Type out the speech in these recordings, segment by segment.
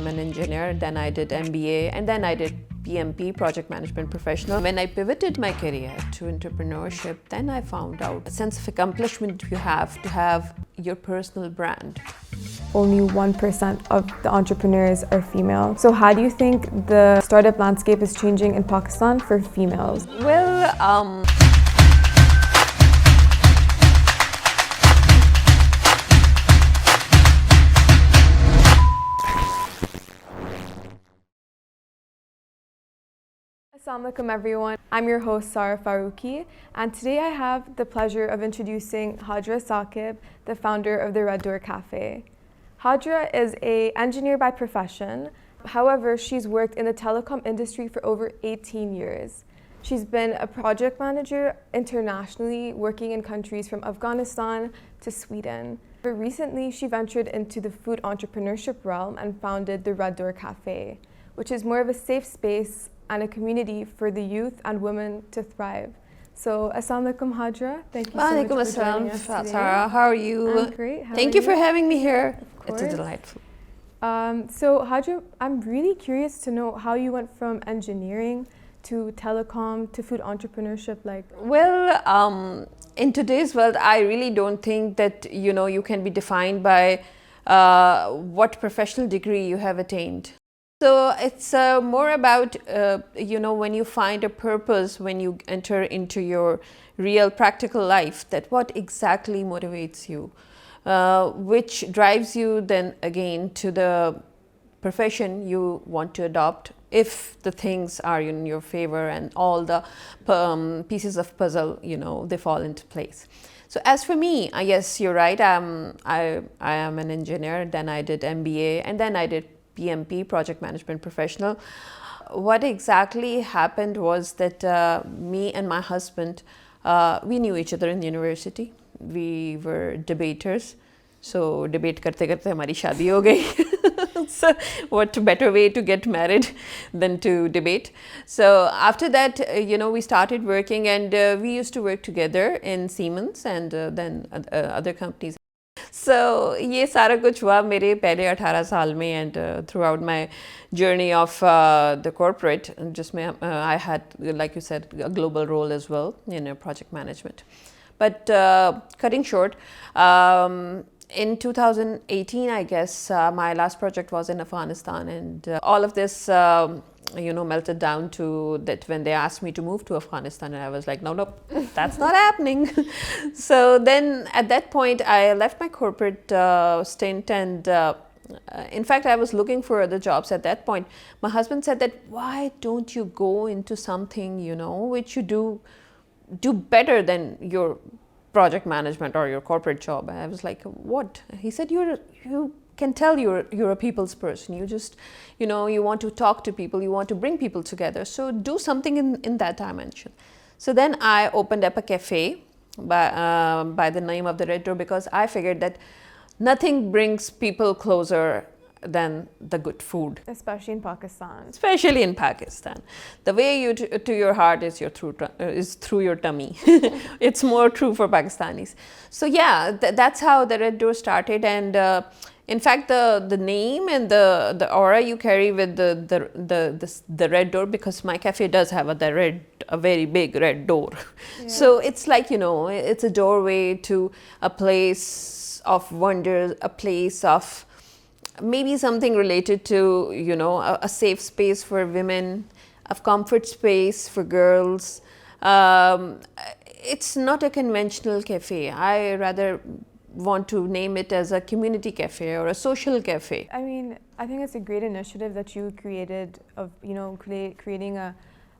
am an engineer, then I did MBA, and then I did PMP, Project Management Professional. When I pivoted my career to entrepreneurship, then I found out a sense of accomplishment you have to have your personal brand. Only 1% of the entrepreneurs are female. So how do you think the startup landscape is changing in Pakistan for females? Well, Assalamu alaikum everyone. I'm your host Sarah Faruqi, and today I have the pleasure of introducing Hajira Saquib, the founder of the Red Door Cafe. Hajira is an engineer by profession. However, she's worked in the telecom industry for over 18 years. She's been a project manager internationally, working in countries from Afghanistan to Sweden. But recently, she ventured into the food entrepreneurship realm and founded the Red Door Cafe, which is more of a safe space and a community for the youth and women to thrive. So, Assalamu alaikum Hajira. Thank you so much for joining us today. Sarah, how are you? I'm great. Thank you for having me here. Of course. It's delightful. So, Hajira, I'm really curious to know how you went from engineering to telecom to food entrepreneurship. Well, in today's world, I really don't think that you can be defined by what professional degree you have attained. So it's more about, when you find a purpose, when you enter into your real practical life, that what exactly motivates you, which drives you then again to the profession you want to adopt, if the things are in your favor and all the pieces of puzzle, they fall into place. So as for me, yes, you're right, I am an engineer, then I did MBA, and then I did PMP, Project Management Professional. What exactly happened was that me and my husband, we knew each other in university. We were debaters. So debate karte karte hamari shaadi ho gayi. So what better way to get married than to debate. So after that, we started working, and we used to work together in Siemens and then other companies. So ये सारा कुछ हुआ मेरे पहले 18 साल में, and throughout my journey of the corporate, जिसमें I had, like you said, a global role as well in project management. But cutting short, in 2018, I guess, my last project was in Afghanistan, and all of this melted down to that when they asked me to move to Afghanistan, and I was like, no, that's not happening. So then at that point, I left my corporate stint, and in fact, I was looking for other jobs at that point. My husband said that, why don't you go into something, which you do better than your project management or your corporate job? And I was like, what? He said, you can tell you're a people's person. You just, you want to talk to people, you want to bring people together. So do something in that dimension. So then I opened up a cafe by the name of the Red Door, because I figured that nothing brings people closer than the good food. Especially in Pakistan. Especially in Pakistan. The way you to your heart is through your tummy. It's more true for Pakistanis. So yeah, that's how the Red Door started, and in fact, the name and the aura you carry with the Red Door, because my cafe does have a very big red door. Yeah. So it's like, it's a doorway to a place of wonder, a place of maybe something related to, a safe space for women, a comfort space for girls. It's not a conventional cafe. I rather want to name it as a community cafe or a social cafe. I mean, I think it's a great initiative that you created of, creating an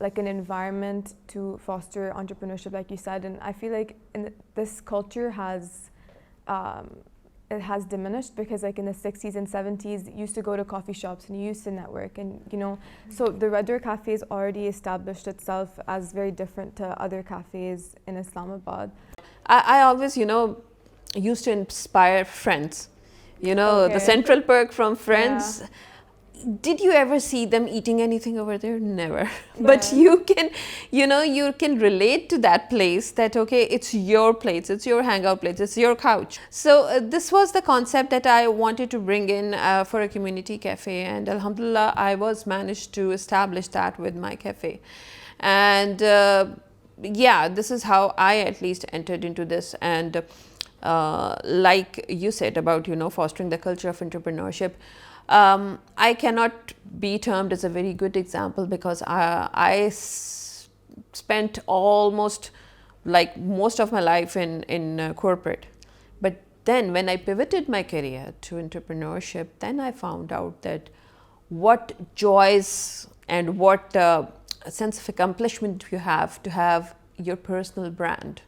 environment to foster entrepreneurship, like you said. And I feel like this culture has diminished, because in the 60s and 70s, you used to go to coffee shops and you used to network, and so the Red Door Cafe has already established itself as very different to other cafes in Islamabad. I always, used to inspire Friends. Okay. The Central Perk from Friends. did you ever see them eating anything over there? Never. But you can, you can relate to that place, that okay, it's your place, it's your hangout place, it's your couch. So this was the concept that I wanted to bring in for a community cafe, and alhamdulillah, I was managed to establish that with my cafe. And yeah, this is how I at least entered into this. And like you said about, fostering the culture of entrepreneurship, I cannot be termed as a very good example, because I spent almost like most of my life in corporate. But then when I pivoted my career to entrepreneurship, then I found out that what joys and what sense of accomplishment you have to have your personal brand.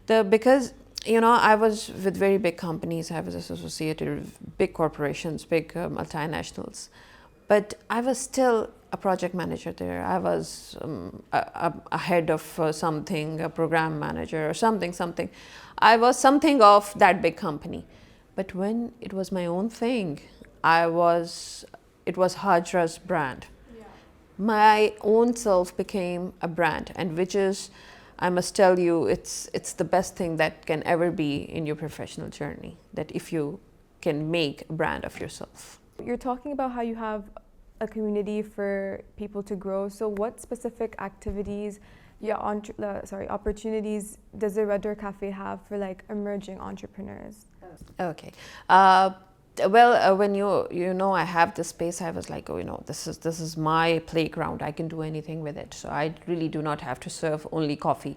Because I was with very big companies, I was associated with big corporations, big multinationals, but I was still a project manager there. I was a head of something, a program manager or something. I was something of that big company. But when it was my own thing, it was Hajira's brand. Yeah. My own self became a brand, and which is, I must tell you, it's the best thing that can ever be in your professional journey, that if you can make a brand of yourself. You're talking about how you have a community for people to grow. So what specific activities, opportunities does the Red Door Cafe have for like emerging entrepreneurs? Okay. Well, when I have this space, I was like, this is my playground. I can do anything with it. So I really do not have to serve only coffee.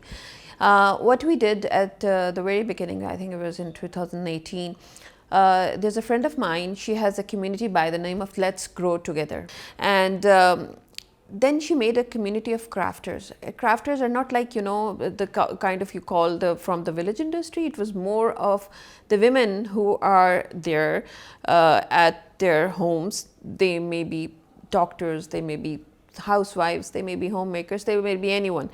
What we did at the very beginning, I think it was in 2018, there's a friend of mine. She has a community by the name of Let's Grow Together. And then she made a community of crafters. Crafters are not like, the kind of you call from the village industry. It was more of the women who are there at their homes. They may be doctors, they may be housewives, they may be homemakers, they may be anyone.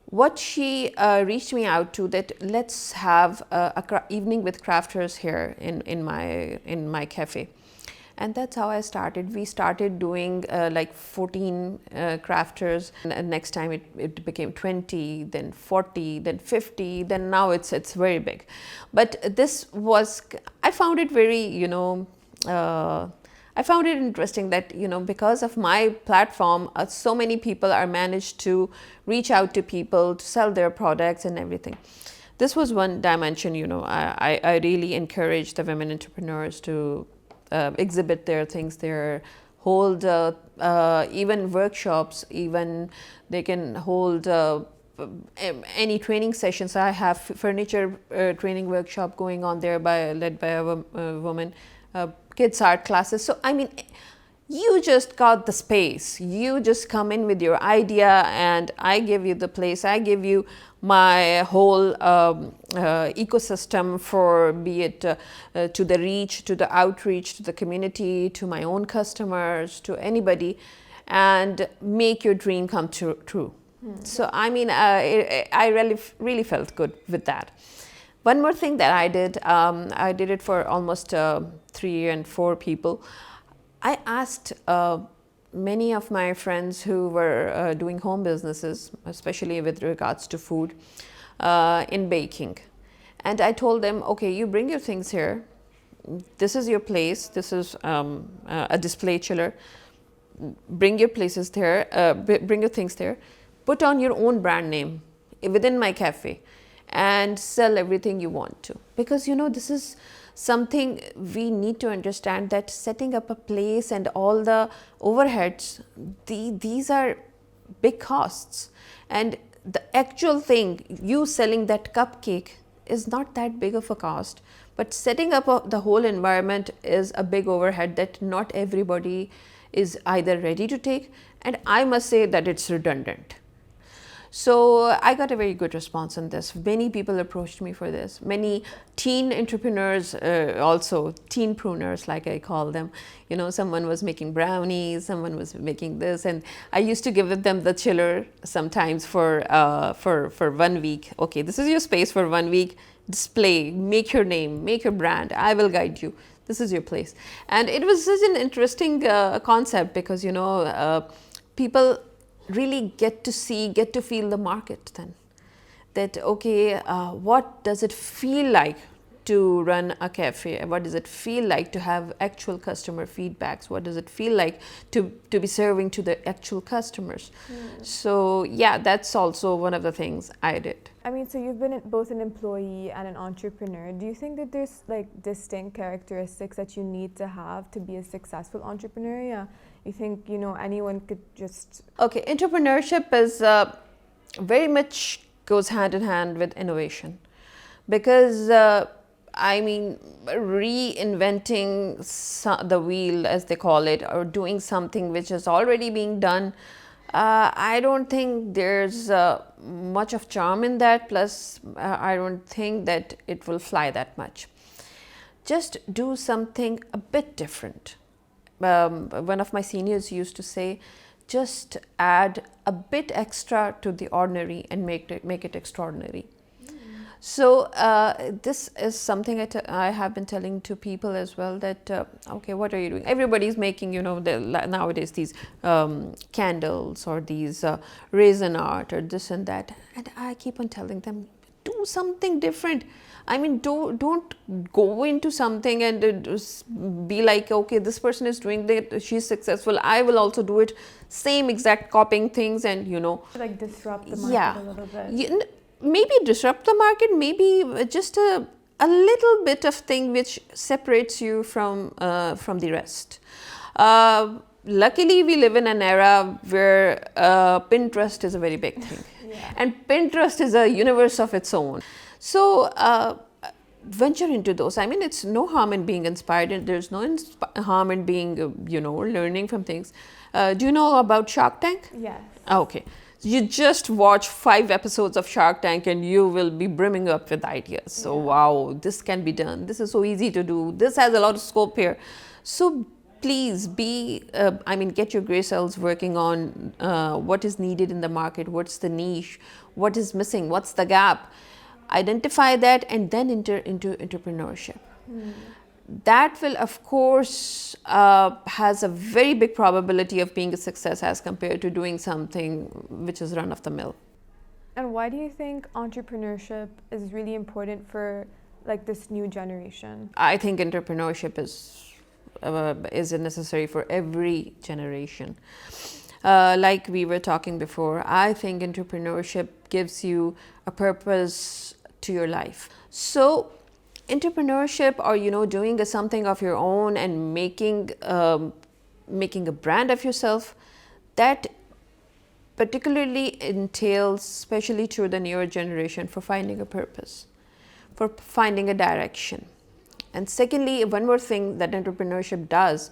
What she reached me out to, that let's have a evening with crafters here in my cafe. And that's how I started. We started doing like 14 crafters, and next time it became 20, then 40, then 50, then now it's very big. But this was, I found it very, I found it interesting that, because of my platform, so many people are managed to reach out to people to sell their products and everything. This was one dimension, I really encourage the women entrepreneurs to exhibit their things there, hold even workshops, even they can hold any training sessions. I have furniture training workshop going on there led by a woman, kids art classes. So I mean, you just got the space, you just come in with your idea and I give you the place, I give you my whole ecosystem for, be it to the reach, to the outreach, to the community, to my own customers, to anybody, and make your dream come true. So I mean, I really felt good with that. One more thing that I did it for almost 3 and 4 people. I asked many of my friends who were doing home businesses, especially with regards to food, in baking. And I told them, okay, you bring your things here. This is your place. This is a display chiller. Bring your places there. Bring your things there. Put on your own brand name within my cafe and sell everything you want to. Because, this is something we need to understand, that setting up a place and all the overheads, these are big costs. And the actual thing, you selling that cupcake, is not that big of a cost. But setting up the whole environment is a big overhead that not everybody is either ready to take. And I must say that it's redundant. So I got a very good response on this. Many people approached me for this. Many teen entrepreneurs, also teen pruners, like I call them. Someone was making brownies, someone was making this, and I used to give them the chiller sometimes for 1 week. Okay, this is your space for 1 week. Display, make your name, make your brand. I will guide you. This is your place. And it was such an interesting concept because, people really get to feel the market then. That, okay, what does it feel like to run a cafe? What does it feel like to have actual customer feedbacks? What does it feel like to be serving to the actual customers? So yeah, that's also one of the things I did. I mean, so you've been both an employee and an entrepreneur. Do you think that there's like distinct characteristics that you need to have to be a successful entrepreneur? Yeah, you think, anyone could just... Okay, entrepreneurship is very much goes hand in hand with innovation, because reinventing the wheel, as they call it, or doing something which is already being done, I don't think there's much of charm in that. Plus, I don't think that it will fly that much. Just do something a bit different. One of my seniors used to say, just add a bit extra to the ordinary and make it extraordinary. So this is something I have been telling to people as well, that okay, what are you doing? Everybody's making, nowadays these candles or these resin art or this and that, and I keep on telling them, do something different. I mean, don't go into something and just be like, okay, this person is doing that, she's successful, I will also do it. Same exact copying things, and like disrupt the market a little bit. Maybe disrupt the market, maybe just a little bit of thing which separates you from the rest. Luckily, we live in an era where Pinterest is a very big thing. Yeah. And Pinterest is a universe of its own. So venture into those. I mean, it's no harm in being inspired. There's no harm in being, learning from things. Do you know about Shark Tank? Yes. Okay. You just watch 5 episodes of Shark Tank and you will be brimming up with ideas. So, wow, this can be done. This is so easy to do. This has a lot of scope here. So, please get your gray cells working on what is needed in the market, what's the niche, what is missing, what's the gap. Identify that and then enter into entrepreneurship. That will, of course, has a very big probability of being a success as compared to doing something which is run of the mill. And why do you think entrepreneurship is really important for like this new generation? I think entrepreneurship is necessary for every generation. Like we were talking before, I think entrepreneurship gives you a purpose to your life. So entrepreneurship, or doing something of your own and making a brand of yourself, that particularly entails, especially to the newer generation, for finding a purpose, for finding a direction. And secondly, one more thing that entrepreneurship does,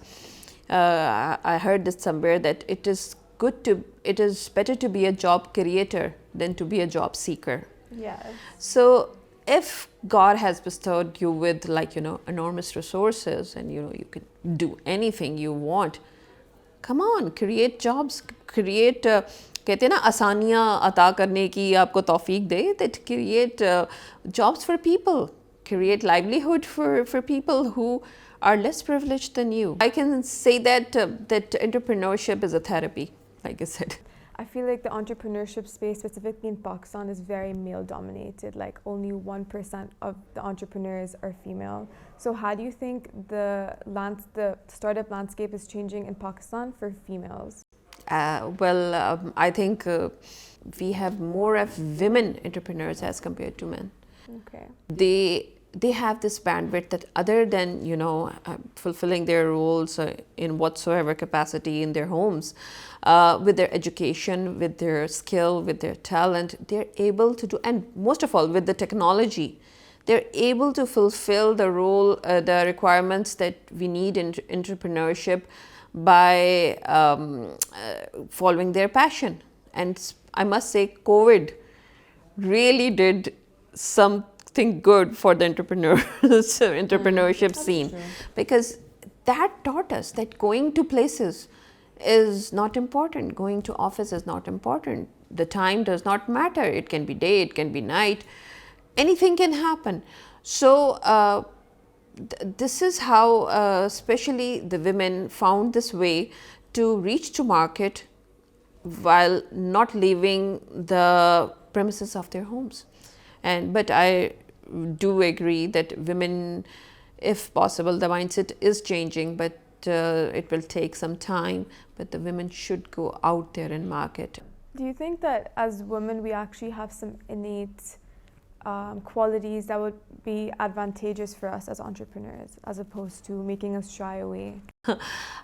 I heard this somewhere, that it is better to be a job creator than to be a job seeker. Yes. So if God has bestowed you with enormous resources and you can do anything you want, come on, create jobs, create कहते हैं ना आसानियाँ अता करने की आपको तौफीक दे, that create jobs for people, create livelihood for people who are less privileged than you. I can say that entrepreneurship is a therapy, like I said. I feel like the entrepreneurship space, specifically in Pakistan, is very male dominated. Like only 1% of the entrepreneurs are female. So how do you think the startup landscape is changing in Pakistan for females? I think we have more of women entrepreneurs as compared to men. Okay. They have this bandwidth that, other than fulfilling their roles in whatsoever capacity in their homes, with their education, with their skill, with their talent, they're able to do, and most of all with the technology, they're able to fulfill the role, the requirements that we need in entrepreneurship by following their passion. And I must say, COVID really did something good for the entrepreneurship scene. True. Because that taught us that going to places is not important, going to office is not important, the time does not matter, it can be day, it can be night, anything can happen. So this is how especially the women found this way to reach to market while not leaving the premises of their homes. But I do agree that women, if possible, the mindset is changing, but it will take some time. But the women should go out there and market. Do you think that as women we actually have some innate qualities that would be advantageous for us as entrepreneurs as opposed to making us shy away?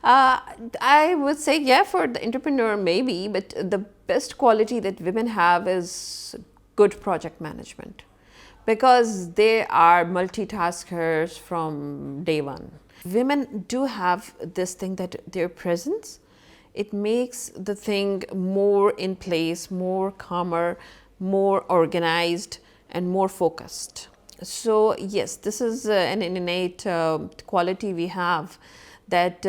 I would say, yeah, for the entrepreneur maybe, but the best quality that women have is good project management, because they are multitaskers from day one. Women do have this thing that their presence, it makes the thing more in place, more calmer, more organized, and more focused. So yes, this is an innate quality we have that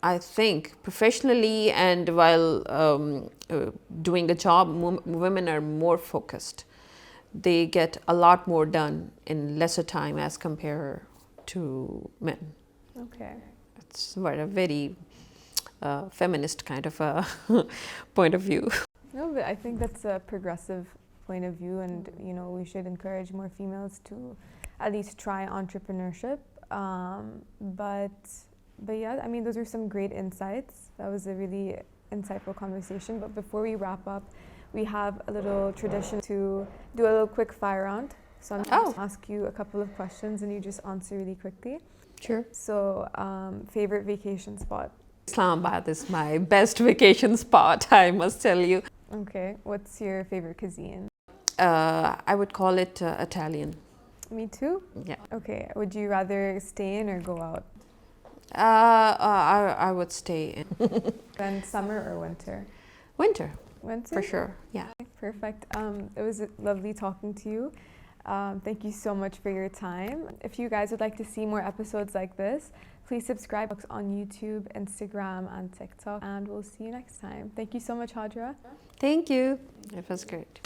I think professionally and while doing a job, women are more focused. They get a lot more done in lesser time as compared to men. Okay. It's a very feminist kind of a point of view. No, but I think that's a progressive point of view, and you know, we should encourage more females to at least try entrepreneurship. But yeah, I mean, those are some great insights. That was a really insightful conversation. But before we wrap up, we have a little tradition to do a little quick fire round. So I'm going to ask you a couple of questions and you just answer really quickly. Sure. So, favorite vacation spot? Islamabad is my best vacation spot, I must tell you. Okay. What's your favorite cuisine? I would call it Italian. Me too? Yeah. Okay. Would you rather stay in or go out? I would stay in. Then summer or winter? Winter. Winter? For sure, yeah. Perfect. It was lovely talking to you. Thank you so much for your time. If you guys would like to see more episodes like this, please subscribe on YouTube, Instagram, and TikTok, and we'll see you next time. Thank you so much, Hajira. Thank you. It was great.